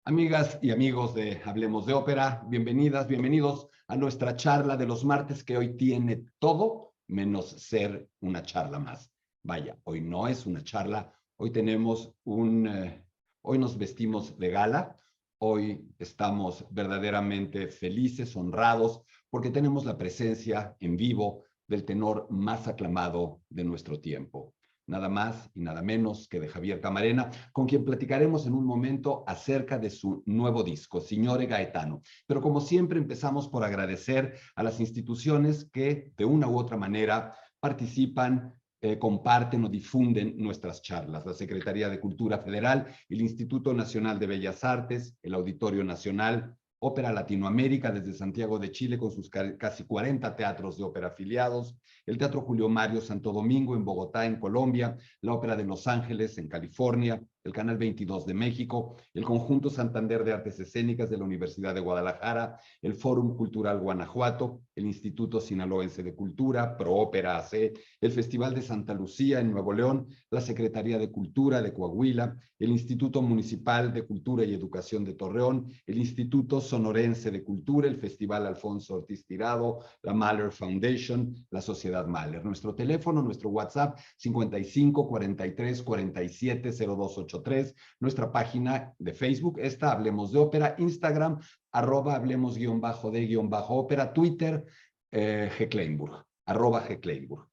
Amigas y amigos de Hablemos de Ópera, bienvenidas, bienvenidos a nuestra charla de los martes que hoy tiene todo menos ser una charla más. Vaya, hoy no es una charla, hoy tenemos hoy nos vestimos de gala, hoy estamos verdaderamente felices, honrados, porque tenemos la presencia en vivo del tenor más aclamado de nuestro tiempo. Nada más y nada menos que de Javier Camarena, con quien platicaremos en un momento acerca de su nuevo disco, Signore Gaetano. Pero como siempre empezamos por agradecer a las instituciones que de una u otra manera participan, comparten o difunden nuestras charlas. La Secretaría de Cultura Federal, el Instituto Nacional de Bellas Artes, el Auditorio Nacional, Ópera Latinoamérica desde Santiago de Chile con sus casi 40 teatros de ópera afiliados, el Teatro Julio Mario Santo Domingo en Bogotá, en Colombia, la Ópera de Los Ángeles en California, el Canal 22 de México, el Conjunto Santander de Artes Escénicas de la Universidad de Guadalajara, el Fórum Cultural Guanajuato, el Instituto Sinaloense de Cultura, ProÓpera AC, el Festival de Santa Lucía en Nuevo León, la Secretaría de Cultura de Coahuila, el Instituto Municipal de Cultura y Educación de Torreón, el Instituto Sonorense de Cultura, el Festival Alfonso Ortiz Tirado, la Mahler Foundation, la Sociedad Mahler. Nuestro teléfono, nuestro WhatsApp, 55 43 47 0283, nuestra página de Facebook, Hablemos de Ópera, Instagram, @hablemos_de_ópera, Twitter, Heckleinburg, @Heckleinburg.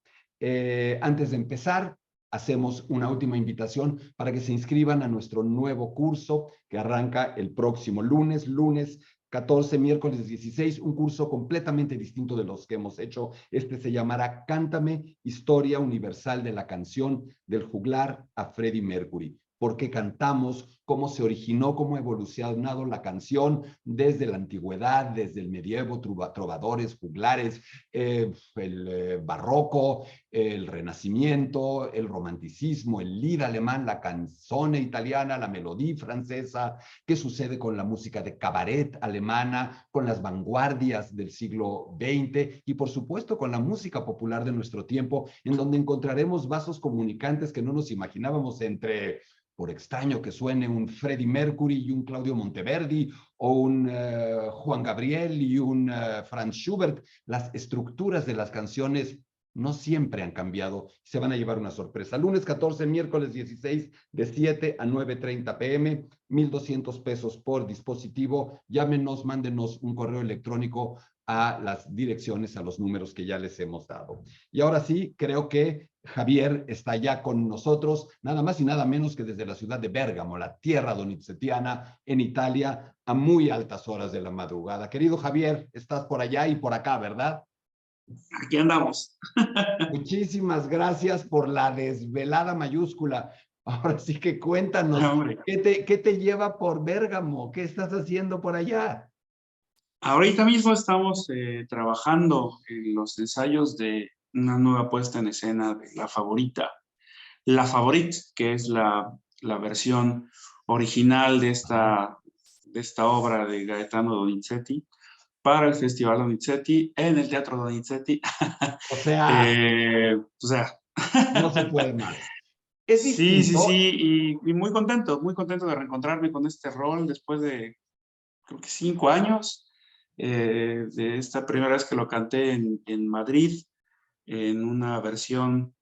Antes de empezar, hacemos una última invitación para que se inscriban a nuestro nuevo curso que arranca el próximo lunes 14, miércoles 16, un curso completamente distinto de los que hemos hecho. Este se llamará Cántame, Historia Universal de la Canción del Juglar a Freddie Mercury. ¿Por qué cantamos? ¿Cómo se originó? ¿Cómo ha evolucionado la canción desde la antigüedad, desde el medievo, trovadores, juglares, el barroco, el renacimiento, el romanticismo, el lied alemán, la canzone italiana, la melodía francesa? ¿Qué sucede con la música de cabaret alemana, con las vanguardias del siglo XX y por supuesto con la música popular de nuestro tiempo, en donde encontraremos vasos comunicantes que no nos imaginábamos entre, por extraño que suene, un Freddie Mercury y un Claudio Monteverdi, o un Juan Gabriel y un Franz Schubert? Las estructuras de las canciones no siempre han cambiado. Se van a llevar una sorpresa. Lunes 14, miércoles 16, de 7 a 9:30 p.m., 1,200 pesos por dispositivo. Llámenos, mándenos un correo electrónico a las direcciones, a los números que ya les hemos dado. Y ahora sí, creo que Javier está ya con nosotros, nada más y nada menos que desde la ciudad de Bérgamo, la tierra donizetiana, en Italia, a muy altas horas de la madrugada. Querido Javier, estás por allá y por acá, ¿verdad? Aquí andamos. Muchísimas gracias por la desvelada mayúscula. Ahora sí que cuéntanos, Hombre, ¿qué te lleva por Bérgamo? ¿Qué estás haciendo por allá? ahorita mismo estamos trabajando en los ensayos de una nueva puesta en escena de La Favorita. La Favorite, que es la versión original de esta obra de Gaetano Donizetti para el Festival Donizetti en el Teatro Donizetti. O sea, O sea, no se puede más. Es sí, sí, distinto. sí, y muy contento de reencontrarme con este rol después de, creo que 5 años, de esta primera vez que lo canté en Madrid, en una versión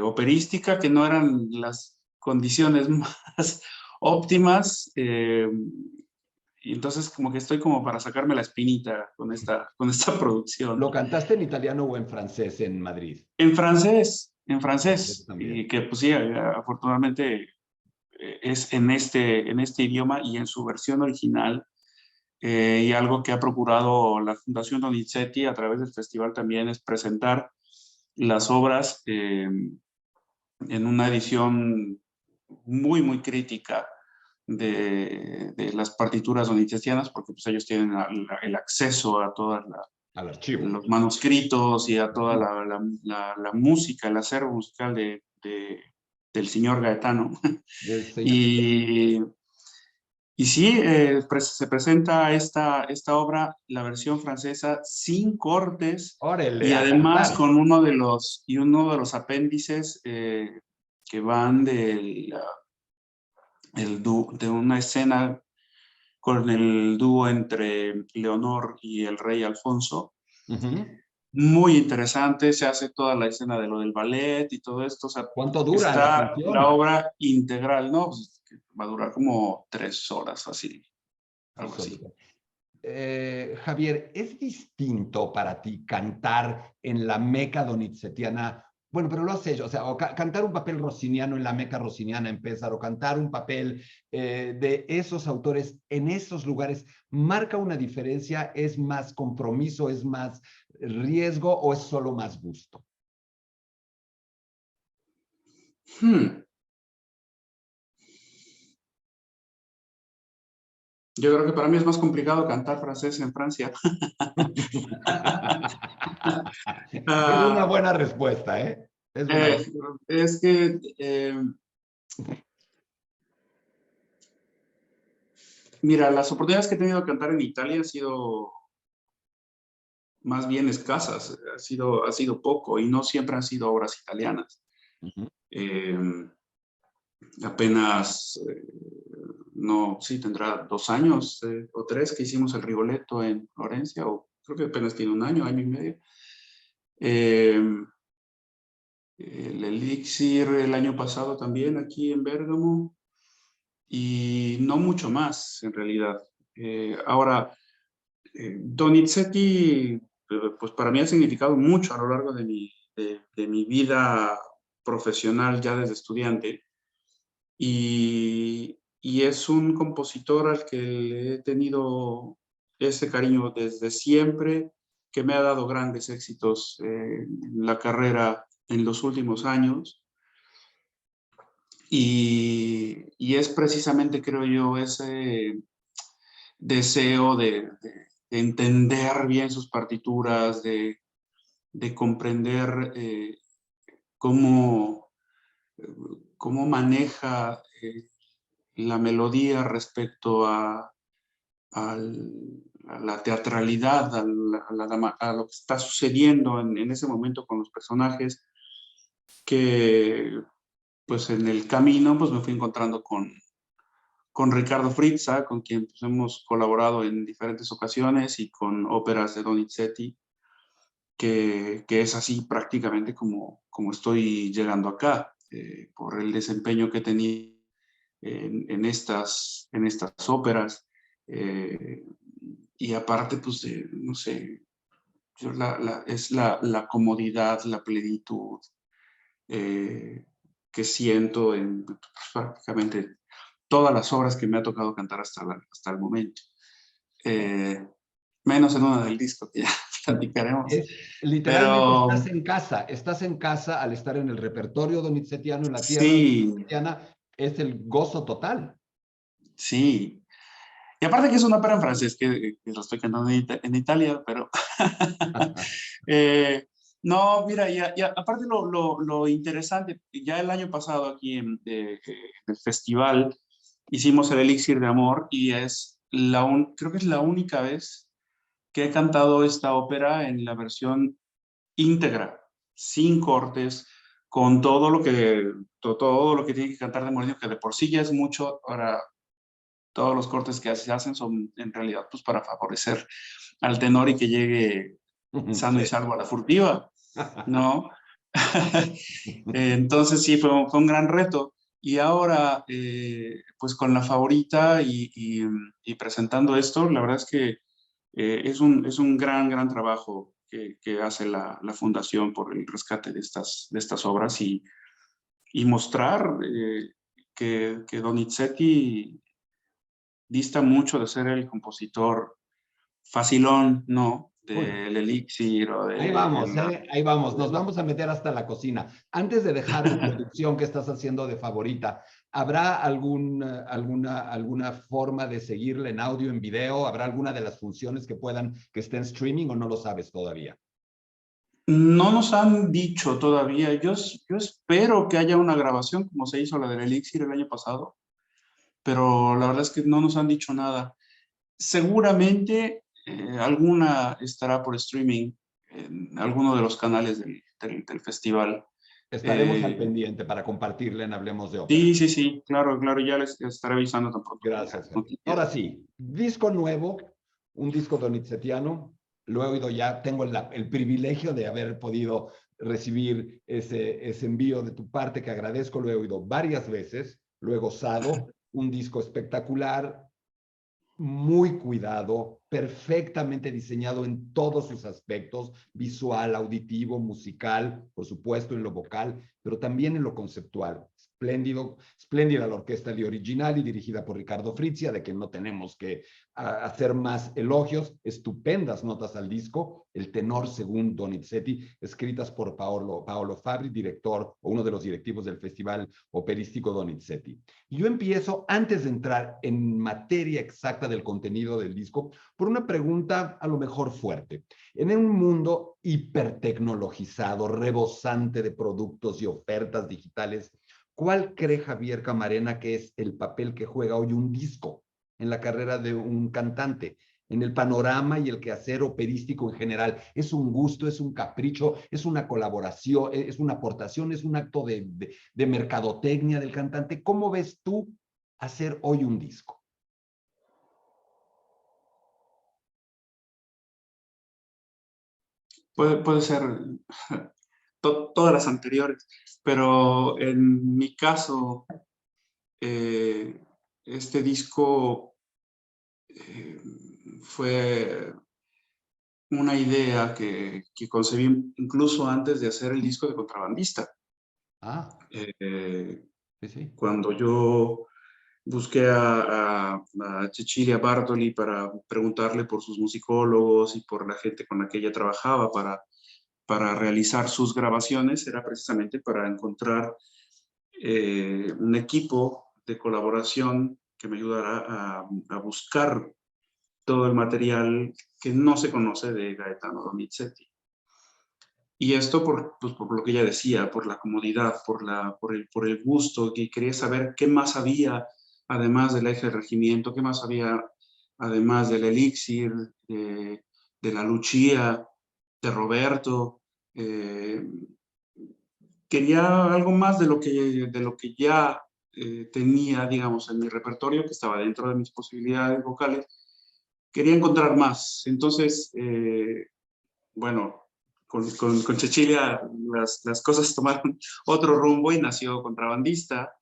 operística, que no eran las condiciones más óptimas, y entonces como que estoy como para sacarme la espinita con esta producción. ¿Lo cantaste en italiano o en francés en Madrid? En francés, También. y que pues sí, afortunadamente es en este idioma y en su versión original. Y algo que ha procurado la Fundación Donizetti a través del festival también es presentar las obras en una edición muy, muy crítica de las partituras donizettianas, porque pues, ellos tienen el acceso a todos Al archivo. los manuscritos y a toda Ujú. la música, el acervo musical del señor Gaetano. Del señor. Y Y sí, se presenta esta obra, la versión francesa, sin cortes Órale, y a además cantar. con uno de los apéndices que van de una escena con el dúo entre Leonor y el rey Alfonso. Muy interesante, se hace toda la escena de lo del ballet y todo esto. O sea, ¿Cuánto dura la está función? la obra integral, ¿no? Pues, va a durar como 3 horas, así, algo así. Javier, ¿es distinto para ti cantar en la Meca donizetiana? Bueno, pero lo has hecho, o sea, cantar un papel rossiniano en la Meca rossiniana en Pésar, o cantar un papel de esos autores en esos lugares, ¿marca una diferencia? ¿Es más compromiso, es más riesgo o es solo más gusto? Yo creo que para mí es más complicado cantar francés en Francia. Es una buena respuesta, ¿eh? Es una buena. Es que, mira, las oportunidades que he tenido de cantar en Italia han sido más bien escasas, ha sido poco y no siempre han sido obras italianas. Apenas, no, sí, tendrá 2 años o 3 que hicimos el Rigoletto en Florencia, o creo que apenas tiene 1 año, año y medio. El Elixir el año pasado también aquí en Bérgamo, y no mucho más en realidad. Ahora, Donizetti, pues para mí ha significado mucho a lo largo de mi vida profesional ya desde estudiante, y es un compositor al que le he tenido ese cariño desde siempre, que me ha dado grandes éxitos en la carrera en los últimos años. Y es precisamente, creo yo, ese deseo de entender bien sus partituras, de comprender cómo maneja la melodía respecto a la teatralidad, a lo que está sucediendo en ese momento con los personajes, que pues en el camino pues me fui encontrando con Riccardo Frizza, con quien pues, hemos colaborado en diferentes ocasiones, y con óperas de Donizetti, que es así prácticamente como estoy llegando acá, por el desempeño que he tenido en estas óperas. Y aparte, pues, no sé, es la comodidad, la plenitud que siento en pues, prácticamente todas las obras que me ha tocado cantar hasta el momento. Menos en una del disco, que ya platicaremos. Literalmente Pero estás en casa al estar en el repertorio donizetiano, en la tierra sí, donizetiana, es el gozo total. sí. Y aparte que es una ópera en francés, que lo estoy cantando en Italia, pero... no, mira, y aparte lo interesante, ya el año pasado aquí en el festival hicimos el Elixir de Amor, y creo que es la única vez que he cantado esta ópera en la versión íntegra, sin cortes, con todo lo que tiene que cantar de Mourinho, que de por sí ya es mucho. Ahora, todos los cortes que se hacen son en realidad pues para favorecer al tenor y que llegue sano y Sí. salvo a la furtiva, ¿no? Entonces sí, fue un gran reto. Y ahora, pues con la favorita y presentando esto, la verdad es que es un gran trabajo que hace la fundación por el rescate de estas obras, y mostrar que Donizetti dista mucho de ser el compositor facilón, ¿no? Uy, Del Elixir o ahí de... vamos, ahí vamos. Nos vamos a meter hasta la cocina. Antes de dejar la producción que estás haciendo de favorita, ¿habrá alguna forma de seguirla en audio, en video? ¿Habrá alguna de las funciones que estén streaming o no lo sabes todavía? No nos han dicho todavía. Yo espero que haya una grabación como se hizo la del Elixir el año pasado, pero la verdad es que no nos han dicho nada. Seguramente alguna estará por streaming en alguno de los canales del festival. Estaremos al pendiente para compartirle en Hablemos de Ópera. Sí, sí, sí, claro, claro, ya les estaré avisando tan pronto. Gracias, Henry. Ahora sí, disco nuevo, un disco donizetiano. Lo he oído ya, tengo el privilegio de haber podido recibir ese envío de tu parte, que agradezco, lo he oído varias veces, lo he gozado, un disco espectacular, muy cuidado, perfectamente diseñado en todos sus aspectos, visual, auditivo, musical, por supuesto en lo vocal, pero también en lo conceptual. Espléndido, espléndida la orquesta de Original y dirigida por Ricardo Fritzia, de que no tenemos que hacer más elogios, estupendas notas al disco, el tenor según Donizetti, escritas por Paolo Fabri, director o uno de los directivos del Festival Operístico Donizetti. Y yo empiezo, antes de entrar en materia exacta del contenido del disco, por una pregunta a lo mejor fuerte. En un mundo hipertecnologizado, rebosante de productos y ofertas digitales, ¿cuál cree Javier Camarena que es el papel que juega hoy un disco en la carrera de un cantante, en el panorama y el quehacer operístico en general? ¿Es un gusto, es un capricho, es una colaboración, es una aportación, es un acto de mercadotecnia del cantante? ¿Cómo ves tú hacer hoy un disco? Puede ser todas las anteriores, pero en mi caso, este disco fue una idea que concebí incluso antes de hacer el disco de Contrabandista. Ah, sí, sí. Cuando yo busqué a Cecilia Bartoli para preguntarle por sus musicólogos y por la gente con la que ella trabajaba para realizar sus grabaciones, era precisamente para encontrar un equipo de colaboración que me ayudara a buscar todo el material que no se conoce de Gaetano Donizetti. Y esto pues, por lo que ella decía, por la comodidad, por el gusto, que quería saber qué más había, además del eje de regimiento, qué más había, además del elixir, de la Lucia, de Roberto. Quería algo más de lo que ya tenía, digamos, en mi repertorio, que estaba dentro de mis posibilidades vocales. Quería encontrar más. Entonces, bueno, con Cecilia las cosas tomaron otro rumbo y nació Contrabandista.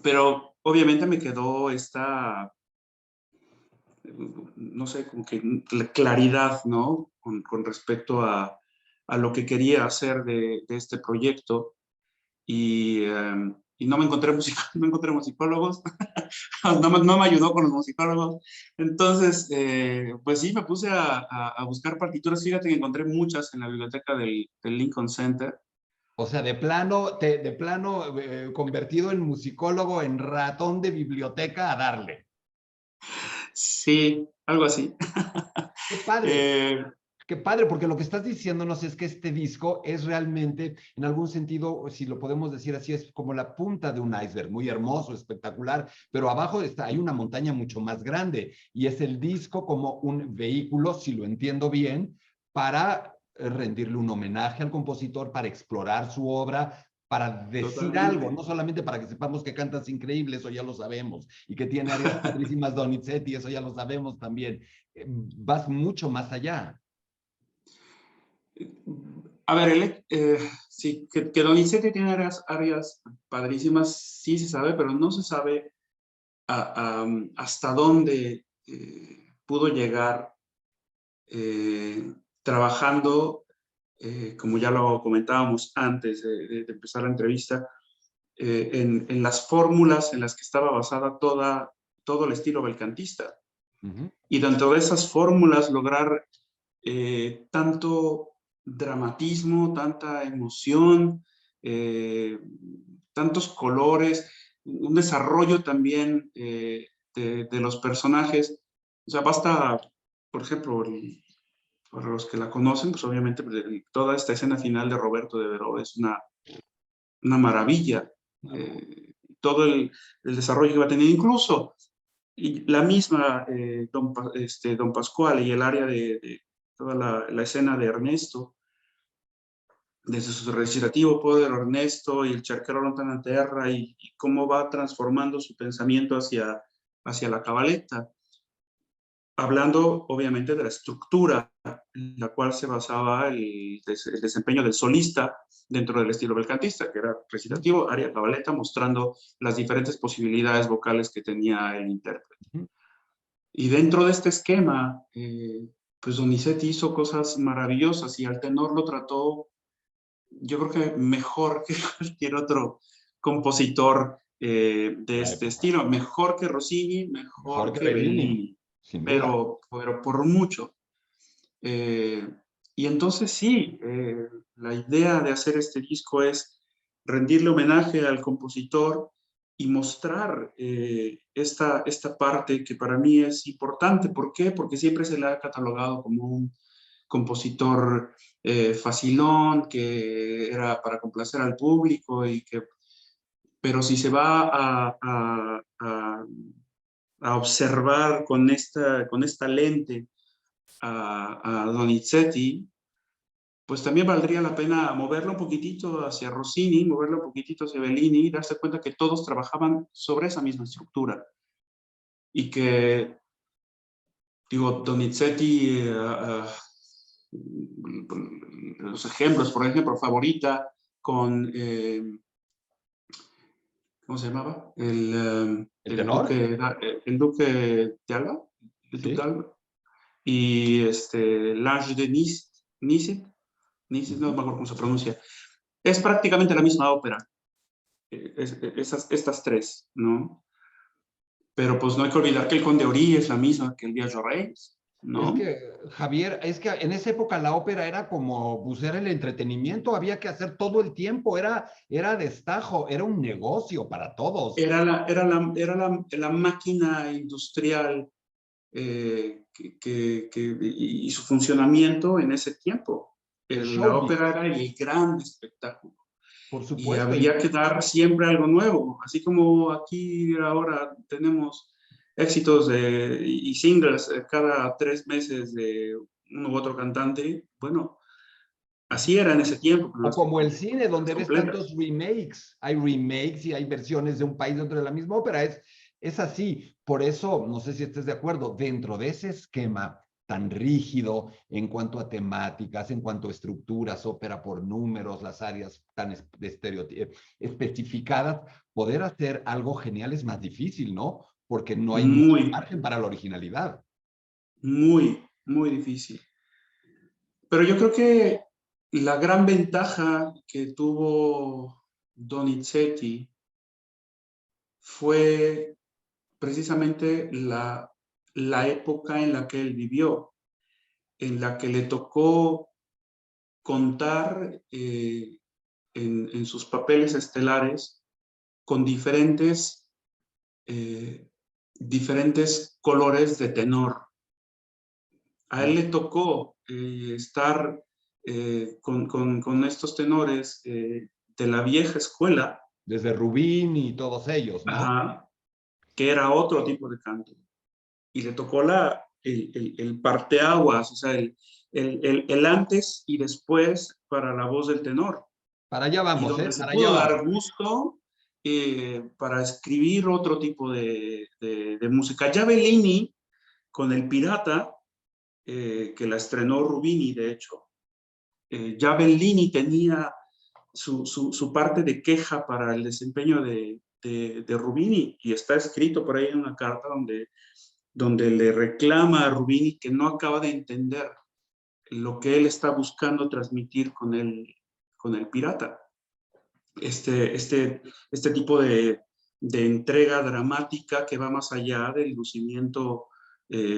Pero obviamente me quedó esta, no sé, como que la claridad, ¿no? Con respecto a lo que quería hacer de este proyecto. Y no me encontré, no me encontré musicólogos, no me ayudó con los musicólogos. Entonces, pues sí, me puse a buscar partituras. Fíjate que encontré muchas en la biblioteca del Lincoln Center. O sea, de plano convertido en musicólogo, en ratón de biblioteca a darle. Sí, algo así. Qué padre. Eh, Qué padre, porque lo que estás diciéndonos es que este disco es realmente, en algún sentido, si lo podemos decir así, es como la punta de un iceberg, muy hermoso, espectacular, pero abajo hay una montaña mucho más grande y es el disco como un vehículo, si lo entiendo bien, para rendirle un homenaje al compositor, para explorar su obra, para decir algo, Totalmente. no solamente para que sepamos que cantas increíble, eso ya lo sabemos, y que tiene áreas padrísimas Donizetti, eso ya lo sabemos también. Vas mucho más allá. A ver, sí, que Donizetti tiene áreas padrísimas, sí se sabe, pero no se sabe hasta dónde pudo llegar trabajando, como ya lo comentábamos antes de empezar la entrevista, en las fórmulas en las que estaba basada todo el estilo belcantista. Uh-huh. Y dentro de esas fórmulas lograr tanto dramatismo, tanta emoción, tantos colores, un desarrollo también de los personajes. O sea, basta, por ejemplo, para los que la conocen, pues obviamente toda esta escena final de Roberto de Veró es una maravilla. Todo el desarrollo que va a tener, incluso y la misma don Pascual y el área de toda la escena de Ernesto, desde su recitativo Povero Ernesto y el Cercherò lontana terra, y cómo va transformando su pensamiento hacia la cabaletta, hablando obviamente de la estructura en la cual se basaba el desempeño del solista dentro del estilo belcantista, que era recitativo, aria, cabaletta, mostrando las diferentes posibilidades vocales que tenía el intérprete. Y dentro de este esquema, pues Donizetti hizo cosas maravillosas y al tenor lo trató, yo creo que mejor que cualquier otro compositor de este estilo, mejor que Rossini, Mejor mejor que que Bellini, Bellini, sin duda. pero por mucho. Y entonces sí, la idea de hacer este disco es rendirle homenaje al compositor y mostrar esta parte que para mí es importante. ¿Por qué? Porque siempre se le ha catalogado como un compositor facilón, que era para complacer al público, pero si se va a observar con esta lente a Donizetti, pues también valdría la pena moverlo un poquitito hacia Rossini, moverlo un poquitito hacia Bellini, y darse cuenta que todos trabajaban sobre esa misma estructura. Y que, digo, Donizetti, los ejemplos, por ejemplo, Favorita con, ¿cómo se llamaba? ¿El tenor? El duque de Alba, el duque de Sí. Alba. Y L'Ange de Nice, no me acuerdo cómo se pronuncia. Es prácticamente la misma ópera, estas tres, ¿no? Pero pues no hay que olvidar que el Conde Ori es la misma que el Viaggio Reis, Es ¿no? que, Javier, es que en esa época la ópera era como, pues era el entretenimiento, había que hacer todo el tiempo, era destajo, era un negocio para todos. Era la máquina industrial y su funcionamiento en ese tiempo. El La showbiz, ópera era el gran espectáculo. por Y supuesto. había que dar siempre algo nuevo, así como aquí ahora tenemos éxitos y singles cada 3 meses de uno u otro cantante. Bueno, así era en ese tiempo, con O como el cine, las donde ves completas. tantos remakes. Hay remakes y hay versiones de un país dentro de la misma ópera. Es así. Por eso, no sé si estés de acuerdo, dentro de ese esquema tan rígido en cuanto a temáticas, en cuanto a estructuras, ópera por números, las áreas tan especificadas, poder hacer algo genial es más difícil, ¿no? Porque no hay mucho Muy, margen para la originalidad. muy, muy difícil. Pero yo creo que la gran ventaja que tuvo Donizetti fue precisamente la época en la que él vivió, en la que le tocó contar en sus papeles estelares con eh, diferentes colores de tenor. A él le tocó estar con estos tenores de la vieja escuela, Desde Rubín y todos ellos, ¿no? ajá, que era otro tipo de canto. Y le tocó el parteaguas, o sea, el antes y después para la voz del tenor. Para allá Y vamos, ¿eh? donde se Para allá pudo vamos. dar gusto para escribir otro tipo de música. Ya Bellini, con El Pirata, que la estrenó Rubini, de hecho, ya Bellini tenía su parte de queja para el desempeño de Rubini, y está escrito por ahí en una carta donde le reclama a Rubini que no acaba de entender lo que él está buscando transmitir con el pirata. Este tipo de entrega dramática que va más allá del lucimiento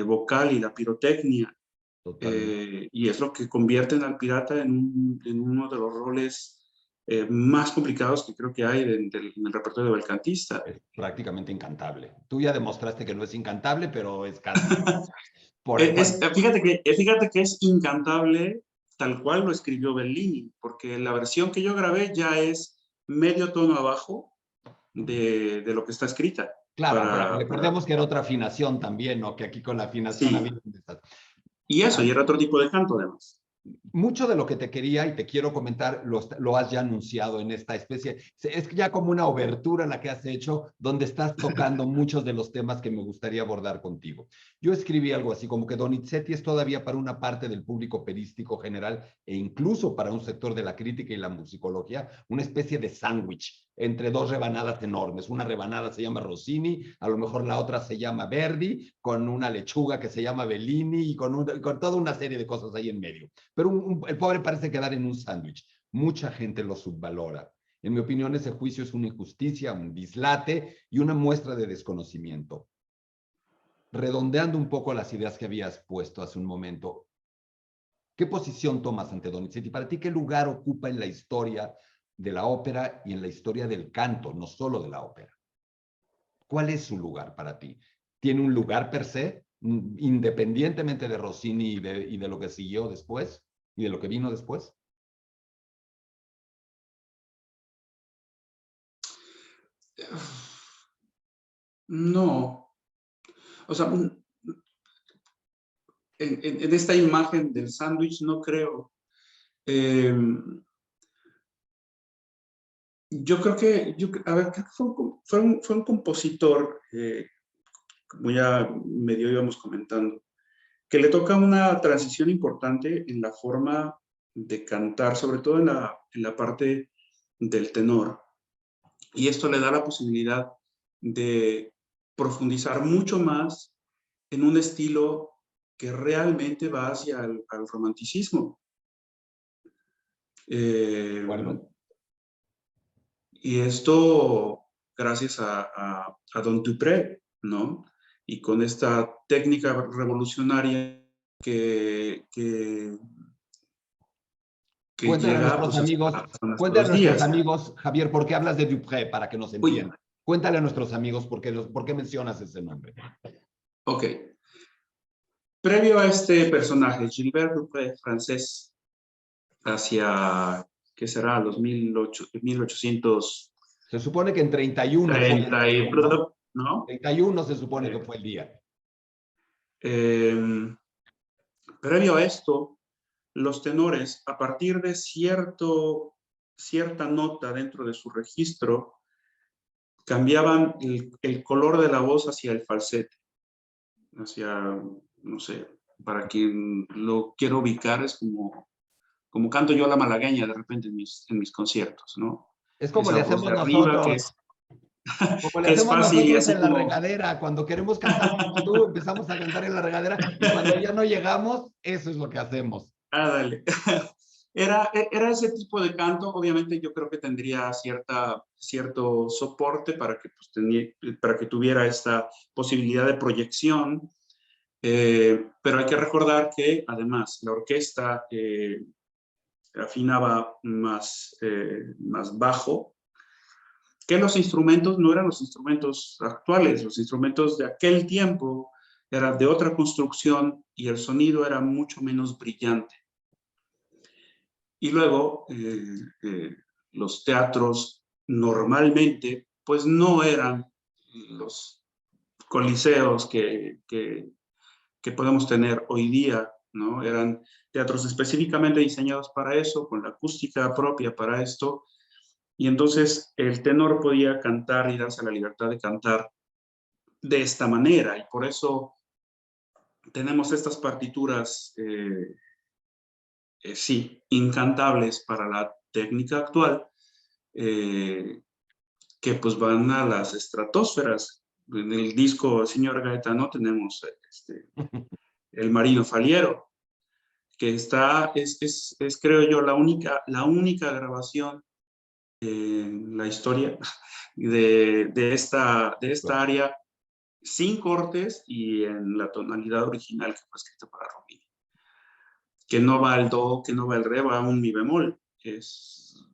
vocal y la pirotecnia. Totalmente. Y es lo que convierte al pirata en uno de los roles más complicados que creo que hay en el repertorio del cantista. Es prácticamente incantable. Tú ya demostraste que no es incantable, pero es casi. Fíjate que es incantable tal cual lo escribió Bellini, porque la versión que yo grabé ya es medio tono abajo de lo que está escrita. Claro, pero recordemos que era otra afinación también, ¿no? Que aquí con la afinación Sí, había... y eso, y era otro tipo de canto además. mucho de lo que te quería y te quiero comentar lo has ya anunciado en esta especie. Es ya como una obertura la que has hecho, donde estás tocando muchos de los temas que me gustaría abordar contigo. Yo escribí algo así como que Donizetti es todavía para una parte del público operístico general e incluso para un sector de la crítica y la musicología, una especie de sándwich entre dos rebanadas enormes. Una rebanada se llama Rossini, a lo mejor la otra se llama Verdi, con una lechuga que se llama Bellini y con toda una serie de cosas ahí en medio. Pero el pobre parece quedar en un sándwich. Mucha gente lo subvalora. En mi opinión, ese juicio es una injusticia, un dislate y una muestra de desconocimiento. Redondeando un poco las ideas que habías puesto hace un momento, ¿qué posición tomas ante Donizetti? Para ti, ¿qué lugar ocupa en la historia de la ópera y en la historia del canto, no solo de la ópera? ¿Cuál es su lugar para ti? ¿Tiene un lugar per se, independientemente de Rossini y de lo que siguió después y de lo que vino después? No, o sea, en esta imagen del sándwich no creo. Yo creo que, a ver, creo que fue un compositor, como ya medio íbamos comentando, que le toca una transición importante en la forma de cantar, sobre todo en la parte del tenor. Y esto le da la posibilidad de profundizar mucho más en un estilo que realmente va hacia al romanticismo. Bueno, Y esto gracias a Don Dupré, ¿no? Y con esta técnica revolucionaria que, que, que cuéntale a llega nuestros pues amigos, hasta cuéntale a nuestros nuestros días. amigos, Javier, ¿por qué hablas de Dupré para que nos Uy, entiendan? Cuéntale a nuestros amigos por qué mencionas ese nombre. ok. Previo a este personaje, Gilbert Dupré, francés, hacia, ¿qué será? Los 1830 Se supone que en 31 fue el y, día, ¿no? ¿no? 31 se supone que fue el día. Eh, Previo a esto, los tenores, a partir de cierta nota dentro de su registro, cambiaban el color de la voz hacia el falsete, hacia, no sé, para quien lo quiero ubicar, es como canto yo a la malagueña de repente en mis conciertos, ¿no? Es como Esa le voz hacemos de arriba nosotros, como le que es hacemos fácil y nosotros así en la como, regadera. Cuando queremos cantar como tú, empezamos a cantar en la regadera y cuando ya no llegamos, eso es lo que hacemos. dale. Era ese tipo de canto, obviamente yo creo que tendría cierto soporte para que, pues, para que tuviera esta posibilidad de proyección, pero hay que recordar que además la orquesta afinaba más bajo, que los instrumentos no eran los instrumentos actuales, los instrumentos de aquel tiempo eran de otra construcción y el sonido era mucho menos brillante. Y luego los teatros normalmente pues no eran los coliseos que podemos tener hoy día, ¿no? Eran teatros específicamente diseñados para eso, con la acústica propia para esto, y entonces el tenor podía cantar y darse la libertad de cantar de esta manera, y por eso tenemos estas partituras, sí, incantables para la técnica actual, eh, que pues van a las estratosferas. En el disco Señor Gaetano tenemos el Marino Faliero, que es creo yo la única grabación en la historia de esta área sin cortes y en la tonalidad original que fue escrita para Rossini, que no va al do, que no va al re, va a un mi bemol, que es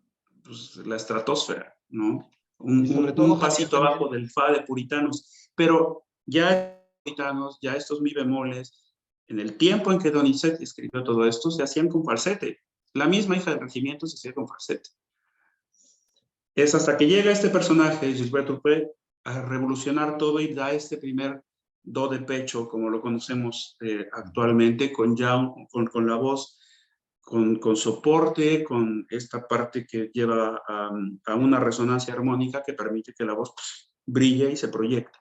pues, la estratosfera, ¿no? Y sobre todo, Un Javier, pasito abajo también, del fa de puritanos, pero ya puritanos, ya estos mi bemoles, en el tiempo en que Donizetti escribió todo esto, se hacían con falsete. La misma hija del regimiento se hacía con falsete. Es hasta que llega este personaje, Gilberto Dupré, a revolucionar todo y da este primer do de pecho, como lo conocemos actualmente, con la voz con soporte, con esta parte que lleva a una resonancia armónica que permite que la voz pues, brille y se proyecte.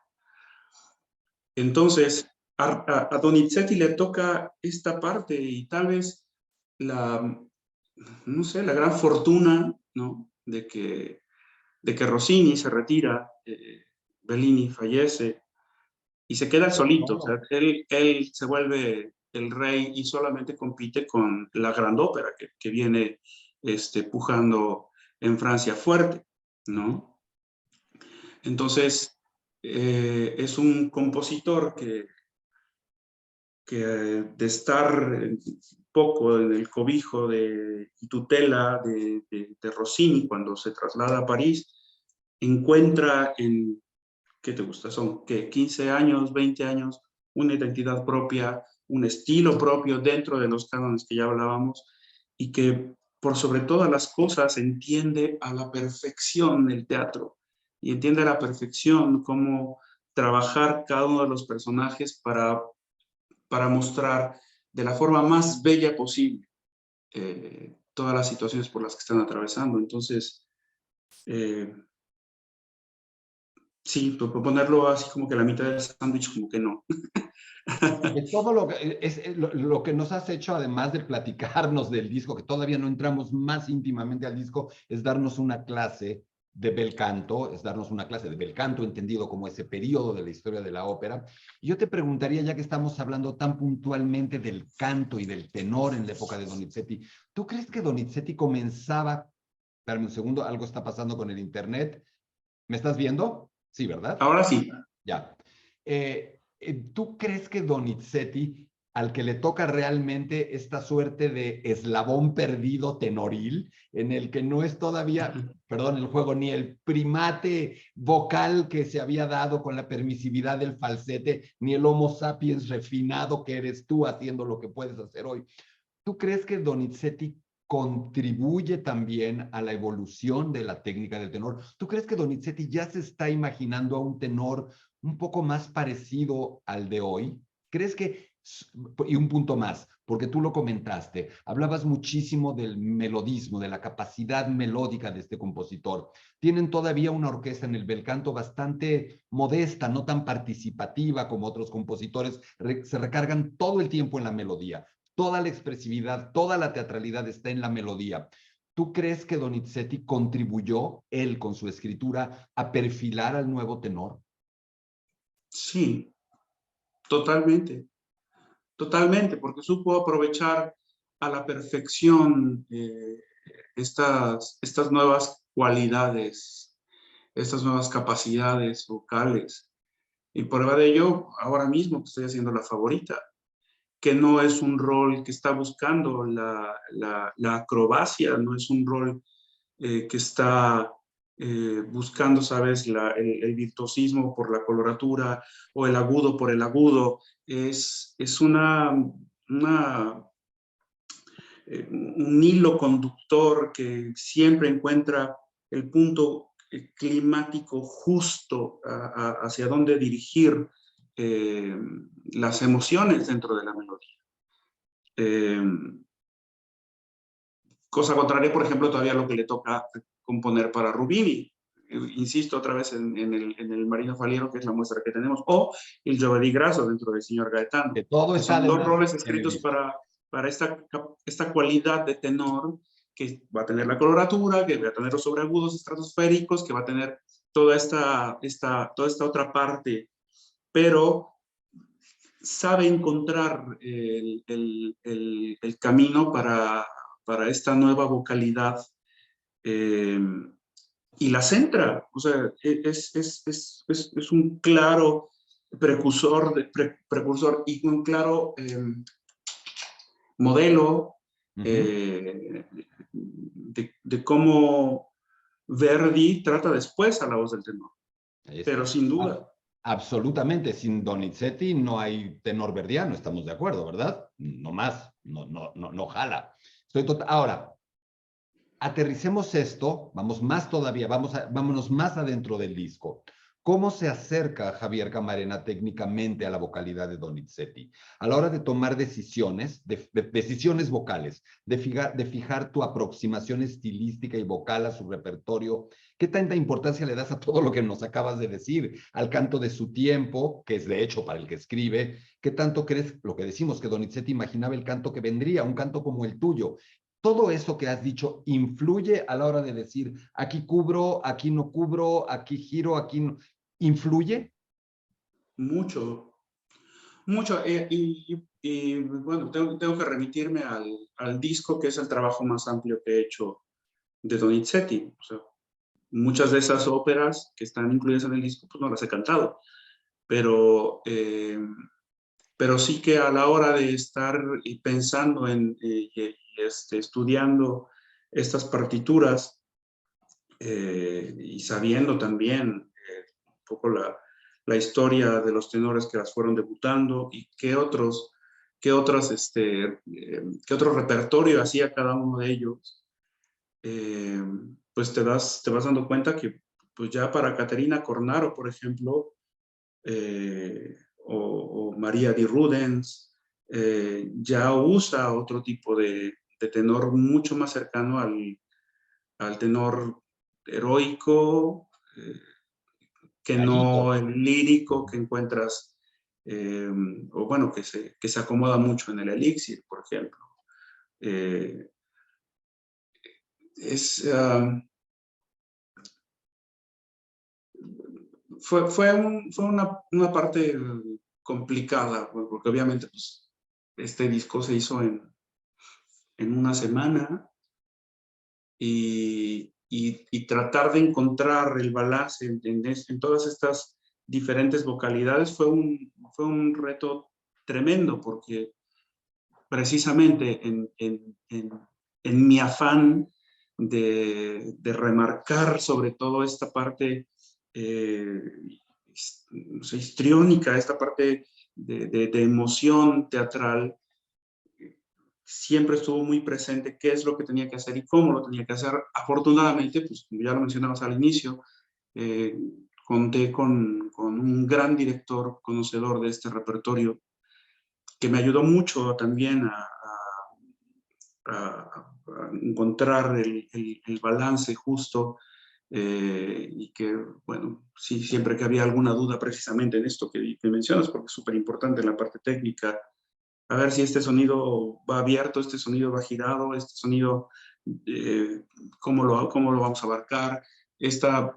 Entonces, a Donizetti le toca esta parte y tal vez no sé, la gran fortuna, ¿no? de que Rossini se retira, Bellini fallece y se queda solito. O sea, él se vuelve el rey y solamente compite con la gran ópera que viene pujando en Francia fuerte, ¿no? Entonces, es un compositor que de estar poco en el cobijo y tutela de Rossini cuando se traslada a París, encuentra en, ¿qué te gusta? Son ¿qué? 15 años, 20 años, una identidad propia, un estilo propio dentro de los cánones que ya hablábamos y que por sobre todas las cosas entiende a la perfección el teatro y entiende a la perfección cómo trabajar cada uno de los personajes para mostrar de la forma más bella posible todas las situaciones por las que están atravesando. Entonces, sí, ponerlo así como que la mitad del sándwich, como que no. Es todo lo que nos has hecho, además de platicarnos del disco, que todavía no entramos más íntimamente al disco, es darnos una clase de bel canto, entendido como ese periodo de la historia de la ópera. Y yo te preguntaría, ya que estamos hablando tan puntualmente del canto y del tenor en la época de Donizetti, ¿tú crees que Donizetti comenzaba? Espérame un segundo, algo está pasando con el internet. ¿Me estás viendo? Sí, ¿verdad? Ahora sí. Ya. ¿Tú crees que Donizetti, al que le toca realmente esta suerte de eslabón perdido tenoril, en el que no es todavía, perdón, el juego, ni el primate vocal que se había dado con la permisividad del falsete, ni el homo sapiens refinado que eres tú haciendo lo que puedes hacer hoy? ¿Tú crees que Donizetti contribuye también a la evolución de la técnica del tenor? ¿Tú crees que Donizetti ya se está imaginando a un tenor un poco más parecido al de hoy? ¿Crees que, y un punto más, porque tú lo comentaste, hablabas muchísimo del melodismo, de la capacidad melódica de este compositor. Tienen todavía una orquesta en el bel canto bastante modesta, no tan participativa como otros compositores, se recargan todo el tiempo en la melodía. Toda la expresividad, toda la teatralidad está en la melodía. ¿Tú crees que Donizetti contribuyó, él con su escritura, a perfilar al nuevo tenor? Sí, totalmente. Totalmente, porque supo aprovechar a la perfección estas nuevas cualidades, estas nuevas capacidades vocales. Y prueba de ello, ahora mismo que estoy haciendo La Favorita, que no es un rol que está buscando la acrobacia, no es un rol que está buscando, ¿sabes?, el virtuosismo por la coloratura o el agudo por el agudo. Es un hilo conductor que siempre encuentra el punto climático justo hacia dónde dirigir las emociones dentro de la melodía. Cosa contraria, por ejemplo, todavía lo que le toca componer para Rubini. Insisto otra vez en el Marino Faliero, que es la muestra que tenemos, o el Giovedì Grasso dentro del señor Gaetano, Que todo que está son dos además roles en el escritos disco. para esta cualidad de tenor, que va a tener la coloratura, que va a tener los sobreagudos estratosféricos, que va a tener toda esta otra parte, pero sabe encontrar el camino para esta nueva vocalidad y la centra. O sea, es un claro precursor y un claro modelo de cómo Verdi trata después a la voz del tenor. Pero sin duda. Absolutamente, sin Donizetti no hay tenor verdiano, estamos de acuerdo, ¿verdad? No más, no jala. Ahora, aterricemos esto, vamos más todavía, vámonos más adentro del disco. ¿Cómo se acerca Javier Camarena técnicamente a la vocalidad de Donizetti? A la hora de tomar decisiones, decisiones vocales, de fijar tu aproximación estilística y vocal a su repertorio, ¿qué tanta importancia le das a todo lo que nos acabas de decir? Al canto de su tiempo, que es de hecho para el que escribe. ¿Qué tanto crees, lo que decimos, que Donizetti imaginaba el canto que vendría, un canto como el tuyo? Todo eso que has dicho influye a la hora de decir, aquí cubro, aquí no cubro, aquí giro, aquí no. ¿Influye? Mucho, mucho. Bueno, tengo que remitirme al disco, que es el trabajo más amplio que he hecho de Donizetti. O sea, muchas de esas óperas que están incluidas en el disco, pues no las he cantado. Pero, pero sí que a la hora de estar pensando estudiando estas partituras y sabiendo también un poco la historia de los tenores que las fueron debutando y qué otros qué otro repertorio hacía cada uno de ellos, eh, pues te vas dando cuenta que pues ya para Caterina Cornaro, por ejemplo, o María Di Rudens, ya usa otro tipo de tenor mucho más cercano al tenor heroico, que no el lírico que encuentras, o bueno, que se acomoda mucho en el Elixir, por ejemplo. Eh, es, fue una parte complicada, porque obviamente pues, este disco se hizo en una semana y tratar de encontrar el balance en todas estas diferentes vocalidades fue un reto tremendo, porque precisamente en mi afán de remarcar sobre todo esta parte histriónica, esta parte de emoción teatral, siempre estuvo muy presente qué es lo que tenía que hacer y cómo lo tenía que hacer. Afortunadamente, pues como ya lo mencionabas al inicio, eh, conté con un gran director conocedor de este repertorio que me ayudó mucho también a encontrar el balance justo y que, bueno, sí, siempre que había alguna duda precisamente en esto que mencionas, porque es súper importante en la parte técnica, a ver si este sonido va abierto, este sonido va girado, este sonido, cómo lo vamos a abarcar, esta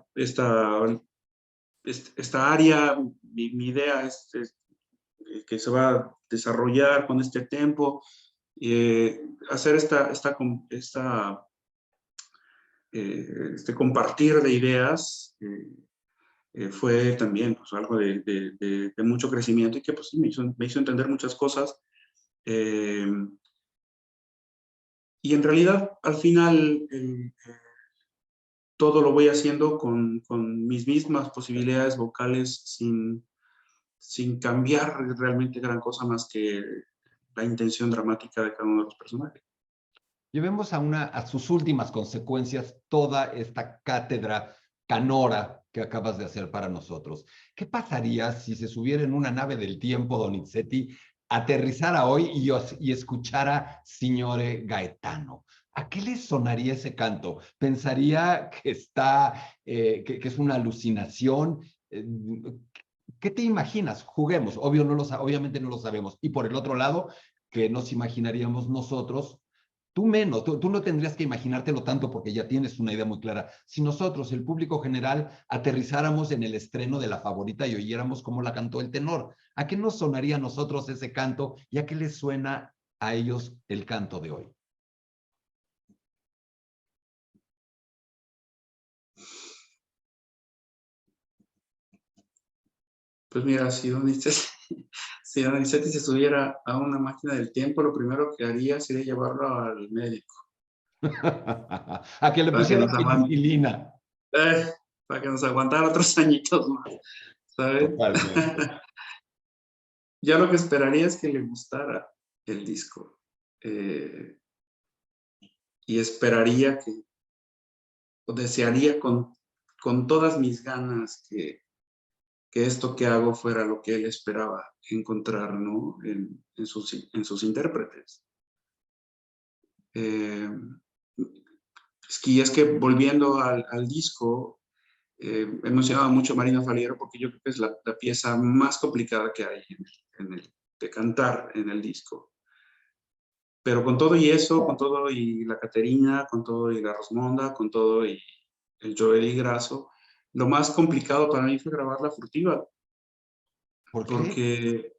área, mi idea es que se va a desarrollar con este tempo, hacer este compartir de ideas fue también pues, algo de mucho crecimiento y que pues, me hizo entender muchas cosas. Eh, y en realidad, al final, todo lo voy haciendo con mis mismas posibilidades vocales sin cambiar realmente gran cosa más que la intención dramática de cada uno de los personajes. Llevemos a sus últimas consecuencias toda esta cátedra canora que acabas de hacer para nosotros. ¿Qué pasaría si se subiera en una nave del tiempo Donizetti, aterrizara hoy y escuchara Signore Gaetano? ¿A qué le sonaría ese canto? ¿Pensaría que que es una alucinación? ¿Qué te imaginas? Juguemos, obviamente no lo sabemos. Y por el otro lado, ¿qué nos imaginaríamos nosotros? Tú menos, tú no tendrías que imaginártelo tanto porque ya tienes una idea muy clara. Si nosotros, el público general, aterrizáramos en el estreno de La Favorita y oyéramos cómo la cantó el tenor, ¿a qué nos sonaría a nosotros ese canto y a qué les suena a ellos el canto de hoy? Pues mira, si Donizetti se subiera a una máquina del tiempo, lo primero que haría sería llevarlo al médico. A que le Para que pusieran nos aguante, penicilina. eh, para que nos aguantara otros añitos más, ¿sabes? Totalmente. Ya lo que esperaría es que le gustara el disco. Eh, y esperaría o desearía con todas mis ganas que esto que hago fuera lo que él esperaba encontrar, ¿no? en sus intérpretes. Y es que volviendo al disco, he mencionado mucho a Marina Faliero porque yo creo que es la pieza más complicada que hay de cantar en el disco. Pero con todo y eso, con todo y la Caterina, con todo y la Rosmonda, con todo y el Joel y Grasso, lo más complicado para mí fue grabar La Furtiva. ¿Por qué? Porque,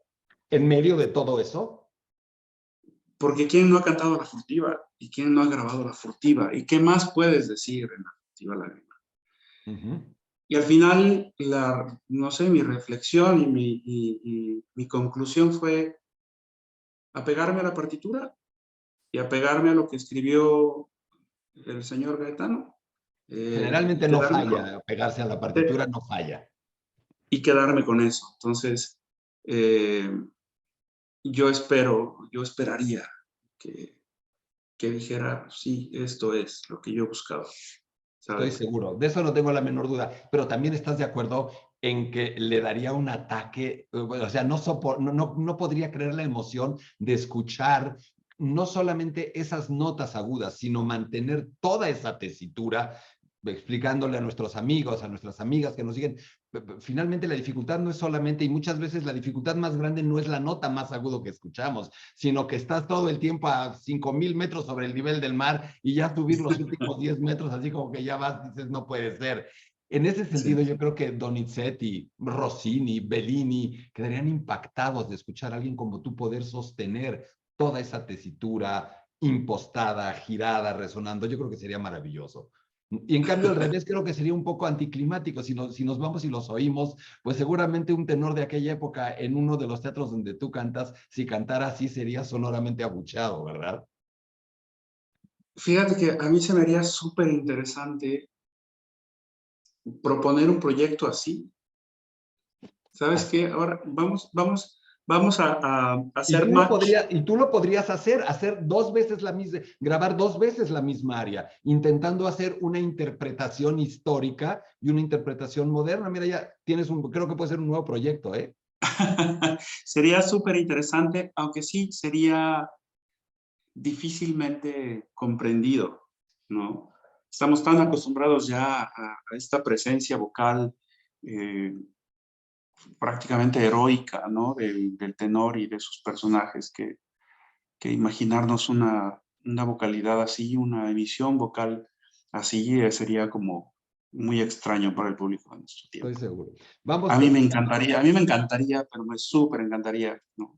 En medio de todo eso. porque ¿quién no ha cantado La Furtiva? ¿Y quién no ha grabado La Furtiva? ¿Y qué más puedes decir en La Furtiva Lágrima? Y al final, no sé, mi reflexión y mi conclusión fue apegarme a la partitura y apegarme a lo que escribió el señor Gaetano. Y Generalmente no quedarme con, falla, pegarse a la partitura no falla. y quedarme con eso. Entonces, eh, yo esperaría que dijera, sí, esto es lo que yo buscaba, Estoy ¿sabes? seguro, de eso no tengo la menor duda, pero también estás de acuerdo en que le daría un ataque, o sea, no podría creer la emoción de escuchar no solamente esas notas agudas, sino mantener toda esa tesitura, explicándole a nuestros amigos, a nuestras amigas que nos siguen. Finalmente la dificultad no es solamente, y muchas veces la dificultad más grande no es la nota más agudo que escuchamos, sino que estás todo el tiempo a 5,000 metros sobre el nivel del mar y ya subir los últimos 10 metros, así como que ya vas, dices, no puede ser. En ese sentido, Sí. yo creo que Donizetti, Rossini, Bellini quedarían impactados de escuchar a alguien como tú poder sostener toda esa tesitura impostada, girada, resonando. Yo creo que sería maravilloso. Y en cambio, al revés, creo que sería un poco anticlimático. Si nos vamos y los oímos, pues seguramente un tenor de aquella época en uno de los teatros donde tú cantas, si cantara así, sería sonoramente abucheado, ¿verdad? Fíjate que a mí se me haría súper interesante proponer un proyecto así. ¿Sabes Así. qué? Ahora vamos a hacer match. Y tú lo podrías hacer dos veces la misma, grabar dos veces la misma área, intentando hacer una interpretación histórica y una interpretación moderna. Mira, ya tienes creo que puede ser un nuevo proyecto, ¿eh? Sería súper interesante, aunque sí sería difícilmente comprendido, ¿no? Estamos tan acostumbrados ya a esta presencia vocal eh, prácticamente heroica, ¿no? Del tenor y de sus personajes, que imaginarnos una vocalidad así, una emisión vocal así, sería como muy extraño para el público de nuestro Estoy tiempo. seguro. Vamos terminando. A mí me encantaría, pero me súper encantaría, ¿no?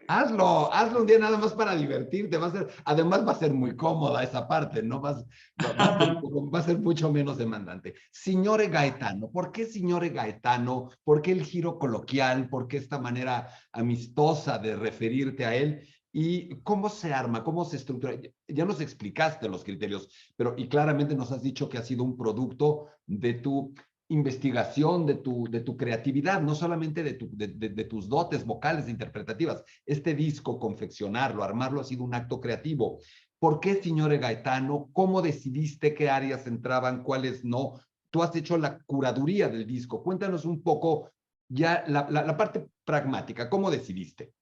Hazlo un día nada más para divertirte. Además va a ser muy cómoda esa parte, ¿no? Va a ser mucho menos demandante. Signore Gaetano, ¿por qué Signore Gaetano? ¿Por qué el giro coloquial? ¿Por qué esta manera amistosa de referirte a él? ¿Y cómo se arma? ¿Cómo se estructura? Ya nos explicaste los criterios, pero y claramente nos has dicho que ha sido un producto de tu investigación, de tu creatividad, no solamente de tus dotes vocales e interpretativas. Este disco, confeccionarlo, armarlo, ha sido un acto creativo. ¿Por qué, señor Gaetano? ¿Cómo decidiste qué áreas entraban, cuáles no? Tú has hecho la curaduría del disco. Cuéntanos un poco ya la parte pragmática. ¿Cómo decidiste?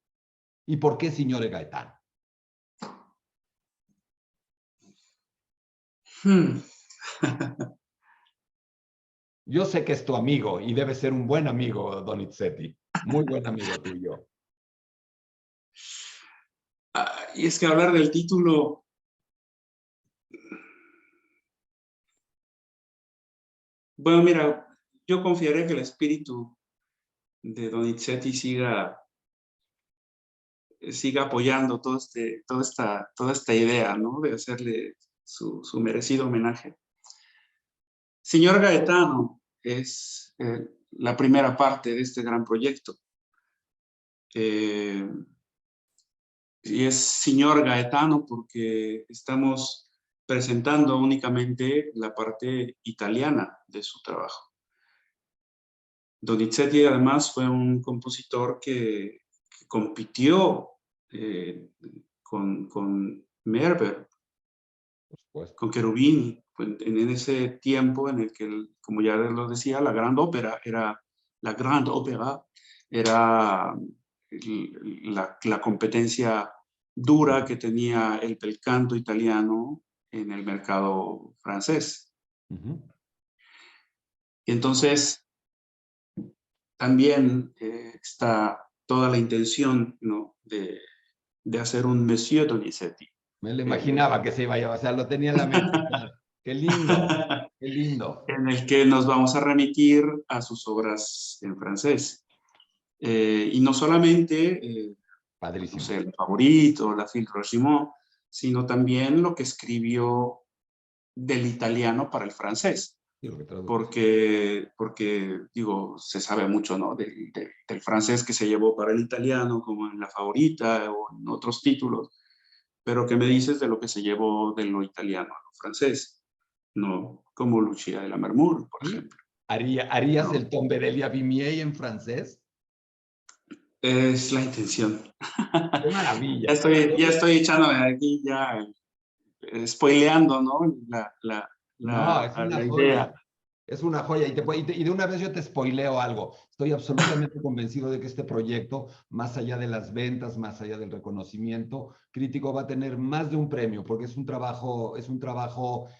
¿Y por qué, señor Gaetano? Hmm. Yo sé que es tu amigo y debe ser un buen amigo, Donizetti. Muy buen amigo tuyo. Y es que hablar del título, bueno, mira, yo confiaré que el espíritu de Donizetti siga apoyando toda esta idea, ¿no? De hacerle su merecido homenaje. Señor Gaetano es la primera parte de este gran proyecto. Eh, y es señor Gaetano porque estamos presentando únicamente la parte italiana de su trabajo. Donizetti además fue un compositor que compitió con Merber, Por supuesto. con Cherubini, en ese tiempo en el que, como ya lo decía, la gran ópera era la Grande Opéra era la competencia dura que tenía el bel canto italiano en el mercado francés. Y entonces también está toda la intención, ¿no?, de hacer un Monsieur Donizetti. Me lo imaginaba que se iba a llevar, o sea, lo tenía en la mente. Claro. Qué lindo, qué lindo. En el que nos vamos a remitir a sus obras en francés. Y no solamente, no Padrísimo. sé, El Favorito, La Fille Regiment, sino también lo que escribió del italiano para el francés. Sí, lo que tradujo. Porque, digo, se sabe mucho, ¿no?, del francés que se llevó para el italiano, como en La Favorita o en otros títulos, pero ¿qué me dices de lo que se llevó de lo italiano a lo francés? No, como Lucia de Lammermoor, por ¿Sí? ejemplo. ¿Harías ¿No? el Tomberelia Vimier en francés? Es la intención. ¡Qué maravilla! Ya estoy echándome aquí, ya spoileando, ¿no?, No, es una la joya. idea. Es una joya. Y de una vez yo te spoileo algo. Estoy absolutamente convencido de que este proyecto, más allá de las ventas, más allá del reconocimiento crítico, va a tener más de un premio, porque es un trabajo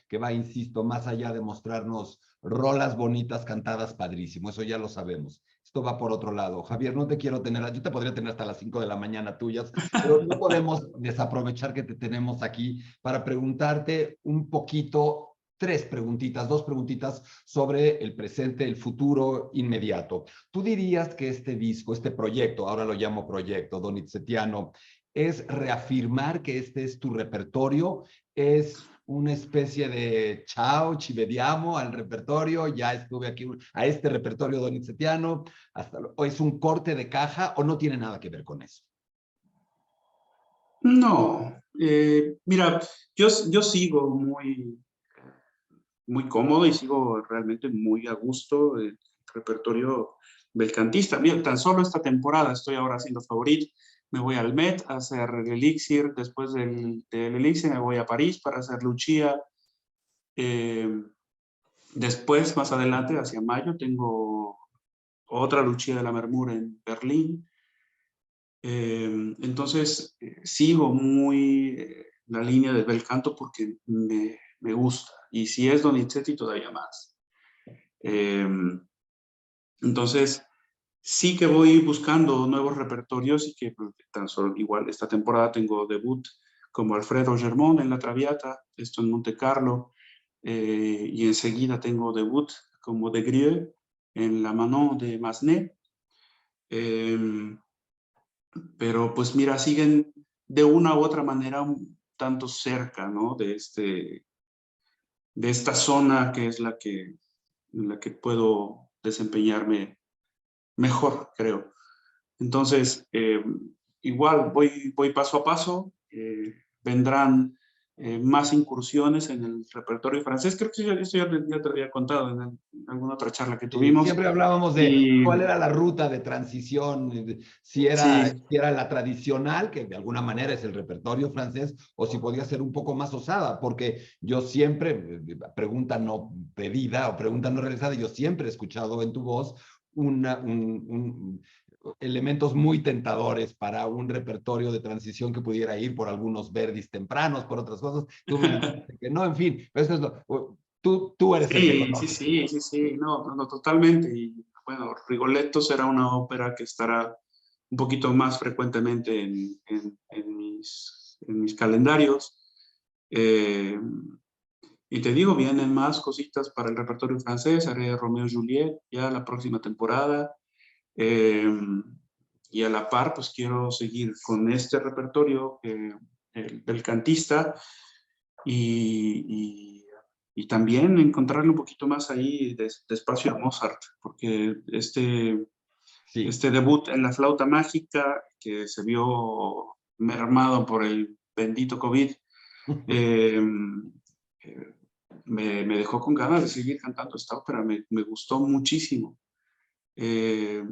que va, insisto, más allá de mostrarnos rolas bonitas cantadas padrísimo. Eso ya lo sabemos. Esto va por otro lado. Javier, no te quiero tener, yo te podría tener hasta las 5 de la mañana tuyas, pero no podemos desaprovechar que te tenemos aquí para preguntarte un poquito, dos preguntitas sobre el presente, el futuro inmediato. ¿Tú dirías que este disco, este proyecto, ahora lo llamo proyecto Donizettiano, es reafirmar que este es tu repertorio? ¿Es una especie de chao, ci vediamo al repertorio, ya estuve aquí a este repertorio donizettiano, o es un corte de caja, o no tiene nada que ver con eso? No, mira, yo sigo muy cómodo y sigo realmente muy a gusto el repertorio belcantista. Mira, tan solo esta temporada estoy ahora haciendo Favorit, me voy al Met a hacer el Elixir, después del Elixir me voy a París para hacer Lucia. Después, más adelante, hacia mayo, tengo otra Lucia de Lammermoor en Berlín. Entonces, sigo muy la línea del bel canto porque me gusta. Y si es Donizetti, todavía más. Entonces, sí que voy buscando nuevos repertorios y que pues, tan solo igual esta temporada tengo debut como Alfredo Germón en La Traviata, esto en Monte Carlo, y enseguida tengo debut como De Grieux en La Manon de Massenet. Pero pues mira, siguen de una u otra manera un tanto cerca, ¿no?, de esta zona que es en la que puedo desempeñarme mejor, creo. Entonces, igual voy paso a paso, vendrán más incursiones en el repertorio francés. Creo que eso ya te había contado en alguna otra charla que Sí, tuvimos. siempre hablábamos de Y cuál era la ruta de transición, si sí, era la tradicional, que de alguna manera es el repertorio francés, o si podía ser un poco más osada, porque yo siempre, pregunta no pedida o pregunta no realizada, yo siempre he escuchado en tu voz elementos muy tentadores para un repertorio de transición que pudiera ir por algunos verdis tempranos, por otras cosas. Tú me dijiste que no, en fin, eso es tú eres el que conoce. sí, no, totalmente. Y bueno, Rigoletto será una ópera que estará un poquito más frecuentemente en mis calendarios. Eh, y te digo, vienen más cositas para el repertorio francés, haré Romeo y Juliet ya la próxima temporada. Eh, y a la par, pues quiero seguir con este repertorio, el cantista, y, y también encontrarle un poquito más ahí de espacio a Mozart, porque Sí. este debut en la flauta mágica, que se vio mermado por el bendito COVID, eh, me dejó con ganas de seguir cantando esta ópera, me gustó muchísimo. Eh,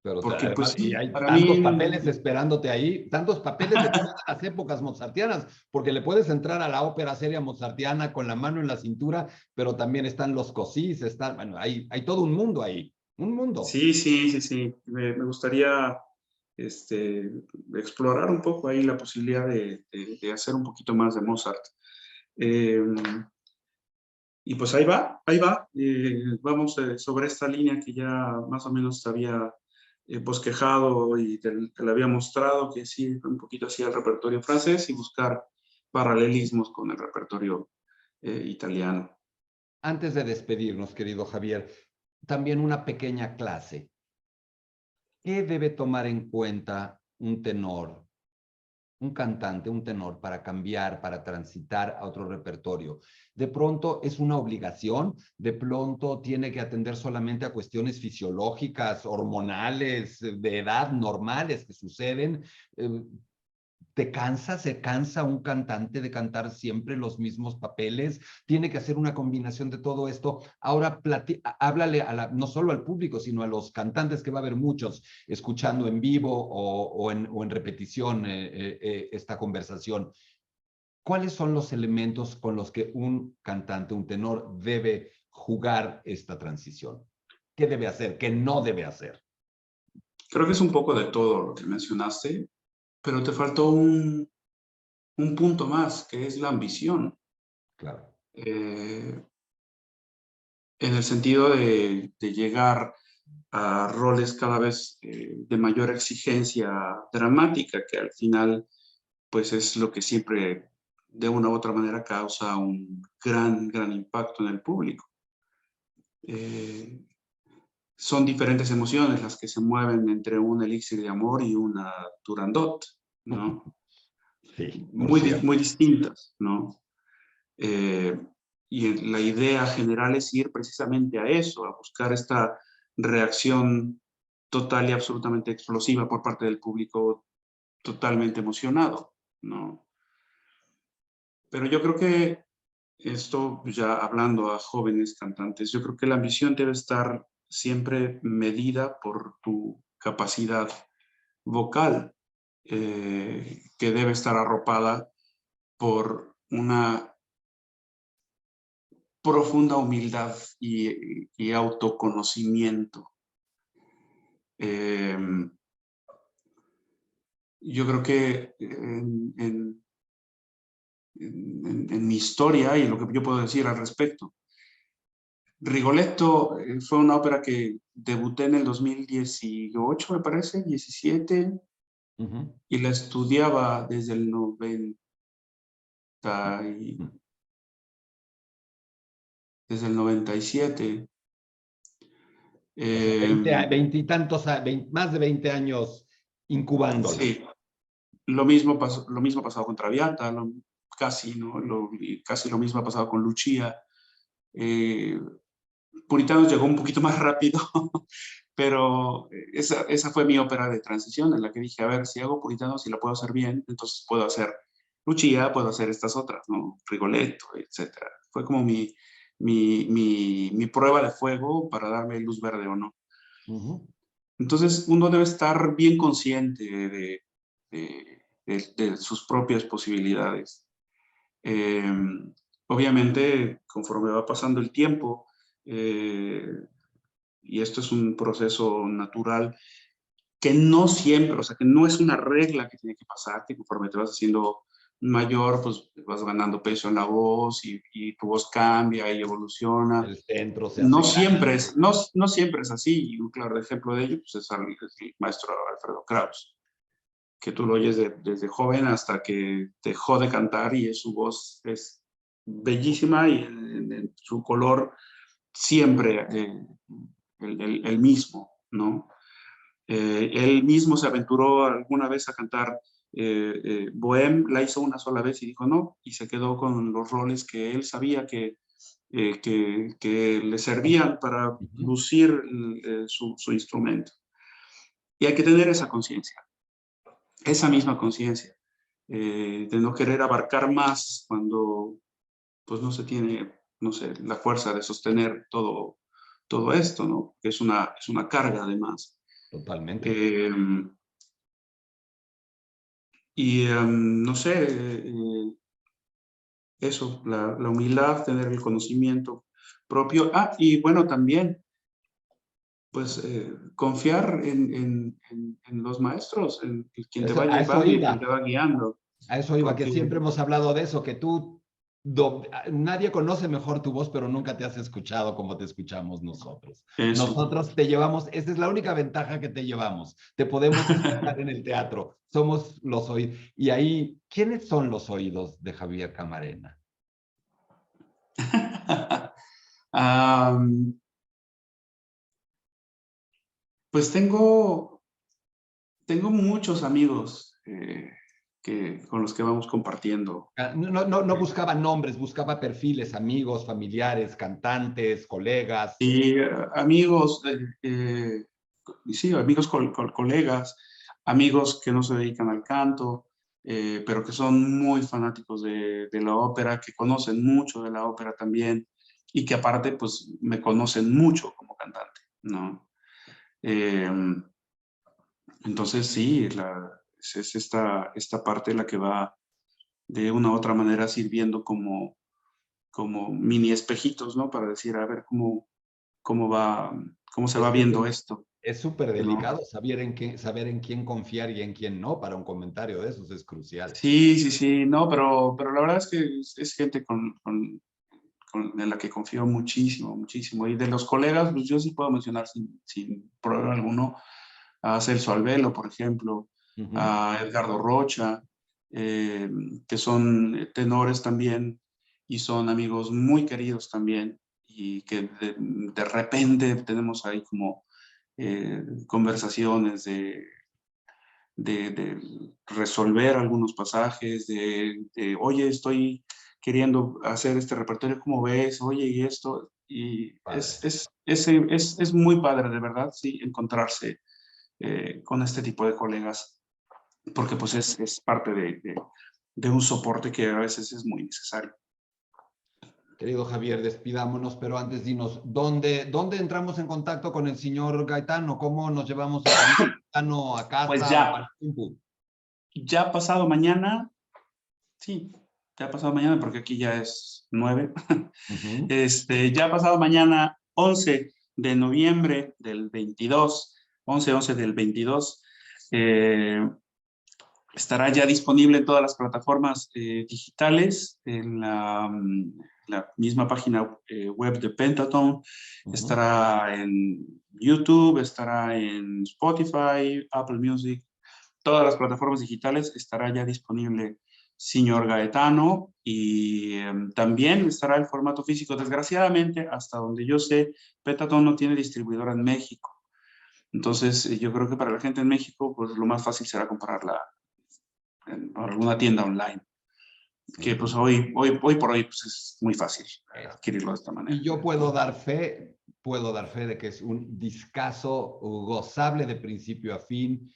Pero porque pues además, y sí, hay para tantos mí, papeles esperándote ahí, tantos papeles de todas las épocas mozartianas, porque le puedes entrar a la ópera seria mozartiana con la mano en la cintura, pero también están los cosís, bueno, hay todo un mundo ahí. un mundo. Sí, sí, sí, sí. Me gustaría explorar un poco ahí la posibilidad de hacer un poquito más de Mozart. Eh, y pues ahí va, ahí va. Vamos sobre esta línea que ya más o menos te había bosquejado y te la había mostrado, que sí, un poquito así el repertorio francés y buscar paralelismos con el repertorio italiano. Antes de despedirnos, querido Javier, también una pequeña clase. ¿Qué debe tomar en cuenta un tenor, un cantante, un tenor, para cambiar, para transitar a otro repertorio? De pronto es una obligación, de pronto tiene que atender solamente a cuestiones fisiológicas, hormonales, de edad, normales que suceden. ¿Te cansa? ¿Se cansa un cantante de cantar siempre los mismos papeles? Tiene que hacer una combinación de todo esto. Ahora háblale no solo al público, sino a los cantantes, que va a haber muchos escuchando en vivo o en repetición esta conversación. ¿Cuáles son los elementos con los que un cantante, un tenor, debe jugar esta transición? ¿Qué debe hacer? ¿Qué no debe hacer? Creo que es un poco de todo lo que mencionaste, pero te faltó un punto más, que es la ambición. Claro. En el sentido de llegar a roles cada vez de mayor exigencia dramática, que al final pues es lo que siempre de una u otra manera causa un gran impacto en el público. Son diferentes emociones las que se mueven entre un elixir de amor y una Turandot, ¿no? Sí, por Muy cierto. distintas, ¿no? Eh, y la idea general es ir precisamente a eso, a buscar esta reacción total y absolutamente explosiva por parte del público totalmente emocionado, ¿no? Pero yo creo que esto, ya hablando a jóvenes cantantes, yo creo que la ambición debe estar siempre medida por tu capacidad vocal, que debe estar arropada por una profunda humildad y autoconocimiento. Eh, yo creo que en mi historia y lo que yo puedo decir al respecto, Rigoletto fue una ópera que debuté en el 2018, me parece, 17, y la estudiaba desde el 90 y, desde el 97. O sea, 20, Eh, 20 y tantos, más de 20 años incubándola. sí, lo mismo ha pasado con Traviata, casi, ¿no? Casi lo mismo ha pasado con Lucia. Eh, Puritanos llegó un poquito más rápido, pero esa fue mi ópera de transición en la que dije, a ver, si hago Puritanos y la puedo hacer bien, entonces puedo hacer Lucia, puedo hacer estas otras, ¿no? Rigoletto, etc. Fue como mi prueba de fuego para darme luz verde o no. Entonces uno debe estar bien consciente de sus propias posibilidades. Eh, Obviamente, conforme va pasando el tiempo, eh, y esto es un proceso natural que no siempre, o sea, que no es una regla que tiene que pasar, que conforme te vas haciendo mayor, pues vas ganando peso en la voz y tu voz cambia y evoluciona. El centro se hace No siempre grande. es, no siempre es así, y un claro ejemplo de ello pues, es el maestro Alfredo Kraus, que tú lo oyes desde joven hasta que dejó de cantar y su voz es bellísima y en su color siempre el mismo, ¿no? Él mismo se aventuró alguna vez a cantar Bohème, la hizo una sola vez y dijo no, y se quedó con los roles que él sabía que le servían para lucir su instrumento. Y hay que tener esa conciencia, esa misma conciencia, de no querer abarcar más cuando pues no se tiene, no sé, la fuerza de sostener todo esto, ¿no? Que es una carga además. Totalmente. Eh, no sé, eso, la humildad, tener el conocimiento propio. Ah, y bueno, también pues confiar en los maestros, en quien te va A eso llevando y quien te iba. va guiando. A eso iba, que Porque siempre hemos hablado de eso, que tú, nadie conoce mejor tu voz, pero nunca te has escuchado como te escuchamos nosotros. eso. Nosotros te llevamos, esa es la única ventaja que te llevamos. Te podemos escuchar en el teatro. Somos los oídos. Y ahí, ¿quiénes son los oídos de Javier Camarena? Am, pues tengo muchos amigos con los que vamos compartiendo. No buscaba nombres, buscaba perfiles, amigos, familiares, cantantes, colegas. Y amigos, sí, amigos, colegas, amigos que no se dedican al canto, pero que son muy fanáticos de la ópera, que conocen mucho de la ópera también y que aparte pues me conocen mucho como cantante, ¿no? Eh, entonces sí, es esta parte la que va de una u otra manera sirviendo como mini espejitos, ¿no? Para decir, a ver cómo va, cómo se va Es que viendo esto, es súper ¿no? delicado saber en quién confiar y en quién no para un comentario de esos, es crucial. Sí, sí, sí, no, pero la verdad es que es gente en la que confío muchísimo, muchísimo. Y de los colegas, pues yo sí puedo mencionar sin problema alguno a Celso Alvelo, por ejemplo, Ujú. a Edgardo Rocha, que son tenores también y son amigos muy queridos también y que de repente tenemos ahí como conversaciones de resolver algunos pasajes, oye, estoy queriendo hacer este repertorio, ¿cómo ves? Oye, y esto, y Padre. es muy padre, de verdad, sí, encontrarse con este tipo de colegas, porque pues es parte de un soporte que a veces es muy necesario. Querido Javier, despidámonos, pero antes dinos, ¿dónde entramos en contacto con el señor Gaetano? ¿Cómo nos llevamos el señor Gaetano a Pues casa o al ya, tiempo? ya pasado mañana, sí, ya pasado mañana, porque aquí ya es 9. Ujú. Ya pasado mañana, 11 de noviembre del 22, 11 del 22, eh, estará ya disponible en todas las plataformas digitales, en la misma página web de Pentatone, Ujú. estará en YouTube, estará en Spotify, Apple Music, todas las plataformas digitales estará ya disponible Señor Gaetano y también estará el formato físico. Desgraciadamente, hasta donde yo sé, Pentatone no tiene distribuidora en México. Entonces, yo creo que para la gente en México, pues lo más fácil será comprarla por alguna tienda online, que pues Entendido. hoy por hoy pues, es muy fácil adquirirlo de esta Y manera. yo puedo dar fe de que es un discazo gozable de principio a fin,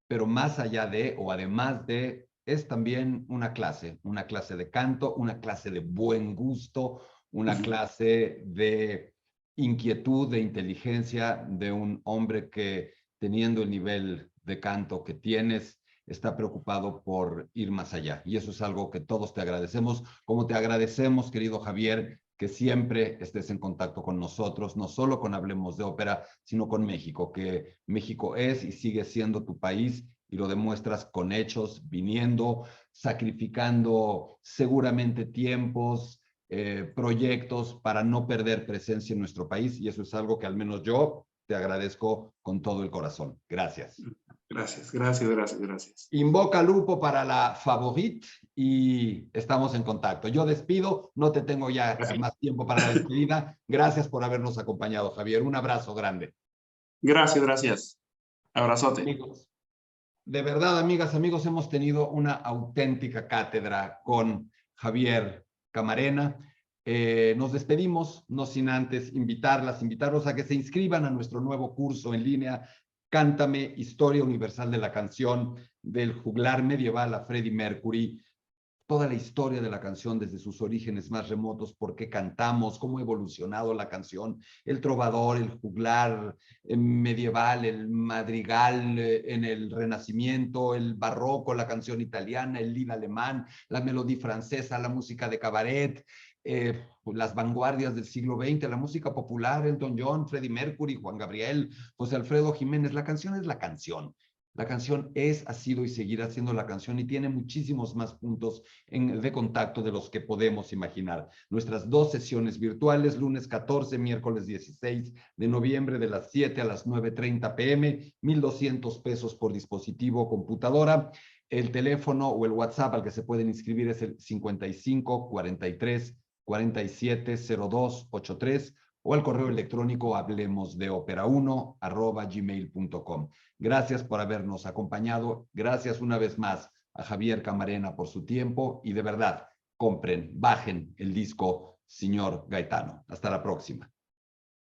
pero más allá de, o además de, es también una clase de canto, una clase de buen gusto, una clase de inquietud, de inteligencia de un hombre que, teniendo el nivel de canto que tienes, está preocupado por ir más allá. Y eso es algo que todos te agradecemos, como te agradecemos, querido Javier, que siempre estés en contacto con nosotros, no solo con Hablemos de Ópera, sino con México, que México es y sigue siendo tu país y lo demuestras con hechos, viniendo, sacrificando seguramente tiempos, proyectos para no perder presencia en nuestro país y eso es algo que al menos yo te agradezco con todo el corazón. Gracias. Gracias, gracias, gracias, gracias. Invoca Lupo para la favorite y estamos en contacto. Yo despido, no te tengo ya Gracias. más tiempo para la despedida. Gracias por habernos acompañado, Javier. Un abrazo grande. Gracias, gracias. Abrazote. Amigos, de verdad, amigas, amigos, hemos tenido una auténtica cátedra con Javier Camarena. Nos despedimos, no sin antes invitarlos a que se inscriban a nuestro nuevo curso en línea, Cántame, Historia Universal de la Canción, del juglar medieval a Freddie Mercury, toda la historia de la canción desde sus orígenes más remotos, por qué cantamos, cómo ha evolucionado la canción, el trovador, el juglar medieval, el madrigal en el Renacimiento, el barroco, la canción italiana, el lied alemán, la melodía francesa, la música de cabaret, las vanguardias del siglo XX, la música popular, Elton John, Freddie Mercury, Juan Gabriel, José Alfredo Jiménez. La canción es la canción. La canción es, ha sido y seguirá siendo la canción y tiene muchísimos más puntos de contacto de los que podemos imaginar. Nuestras 2 sesiones virtuales, lunes 14, miércoles 16 de noviembre, de las 7 a las 9:30 p.m., 1,200 pesos por dispositivo o computadora. El teléfono o el WhatsApp al que se pueden inscribir es el 55 43 47 02 83 o al correo electrónico hablemosdeopera1@gmail.com. Gracias por habernos acompañado. Gracias una vez más a Javier Camarena por su tiempo y de verdad, compren, bajen el disco Señor Gaetano. Hasta la próxima.